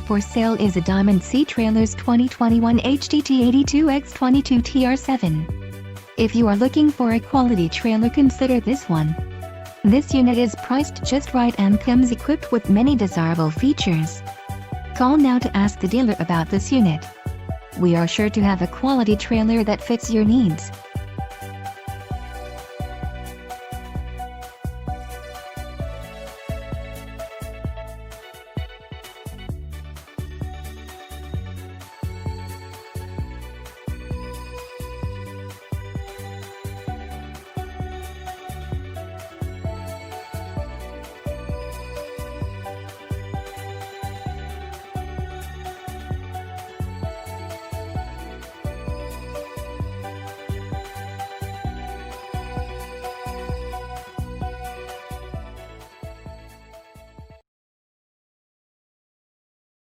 For sale is a Diamond C Trailers 2021 HDT82X22TR07. If you are looking for a quality trailer, consider this one. This unit is priced just right and comes equipped with many desirable features. Call now to ask the dealer about this unit. We are sure to have a quality trailer that fits your needs.